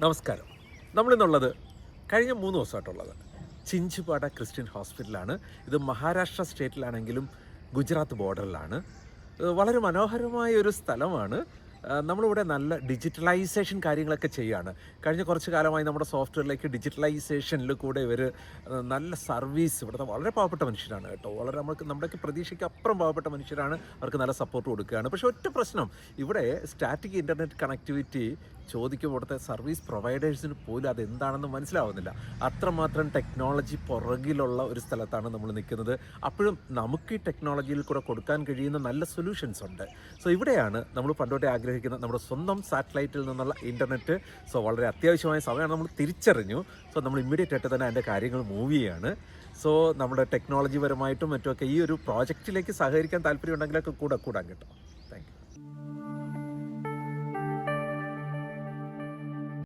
നമസ്കാരം. നമ്മളിന്നുള്ളത് കഴിഞ്ഞ 3 ദിവസമായിട്ടുള്ളത് ചിഞ്ചുപാട ക്രിസ്ത്യൻ ഹോസ്പിറ്റലാണ്. ഇത് മഹാരാഷ്ട്ര സ്റ്റേറ്റിലാണെങ്കിലും ഗുജറാത്ത് ബോർഡറിലാണ്. വളരെ മനോഹരമായ ഒരു സ്ഥലമാണ്. നമ്മളിവിടെ നല്ല ഡിജിറ്റലൈസേഷൻ കാര്യങ്ങളൊക്കെ ചെയ്യുകയാണ്. കഴിഞ്ഞ കുറച്ച് കാലമായി നമ്മുടെ സോഫ്റ്റ്വെയറിലേക്ക് ഡിജിറ്റലൈസേഷനിൽ കൂടെ ഇവർ നല്ല സർവീസ്, ഇവിടുത്തെ വളരെ പാവപ്പെട്ട മനുഷ്യരാണ് കേട്ടോ, വളരെ നമ്മുടെയൊക്കെ പ്രതീക്ഷയ്ക്ക് അപ്പുറം പാവപ്പെട്ട മനുഷ്യരാണ്, അവർക്ക് നല്ല സപ്പോർട്ട് കൊടുക്കുകയാണ്. പക്ഷേ ഒറ്റ പ്രശ്നം, ഇവിടെ സ്റ്റാറ്റിക് ഇൻ്റർനെറ്റ് കണക്ടിവിറ്റി ചോദിക്കുമ്പോൾ ഇവിടുത്തെ സർവീസ് പ്രൊവൈഡേഴ്സിന് പോലും അതെന്താണെന്ന് മനസ്സിലാവുന്നില്ല. അത്രമാത്രം ടെക്നോളജി പുറകിലുള്ള ഒരു സ്ഥലത്താണ് നമ്മൾ നിൽക്കുന്നത്. അപ്പോഴും നമുക്ക് ഈ ടെക്നോളജിയിൽ കൂടെ കൊടുക്കാൻ കഴിയുന്ന നല്ല സൊല്യൂഷൻസ് ഉണ്ട്. സോ ഇവിടെയാണ് നമ്മൾ പണ്ടോട്ടെ ആഗ്രഹിക്കുന്ന നമ്മുടെ സ്വന്തം സാറ്റലൈറ്റിൽ നിന്നുള്ള ഇൻ്റർനെറ്റ്. സോ വളരെ അത്യാവശ്യമായ സമയമാണ്, നമ്മൾ തിരിച്ചറിഞ്ഞു. സോ നമ്മൾ ഇമ്മീഡിയറ്റ് ആയിട്ട് തന്നെ അതിൻ്റെ കാര്യങ്ങൾ മൂവ് ചെയ്യാണ്. സോ നമ്മുടെ ടെക്നോളജി പരമായിട്ടും മറ്റുമൊക്കെ ഈ ഒരു പ്രോജക്റ്റിലേക്ക് സഹകരിക്കാൻ താല്പര്യം ഉണ്ടെങ്കിലൊക്കെ കൂടാൻ കേട്ടോ.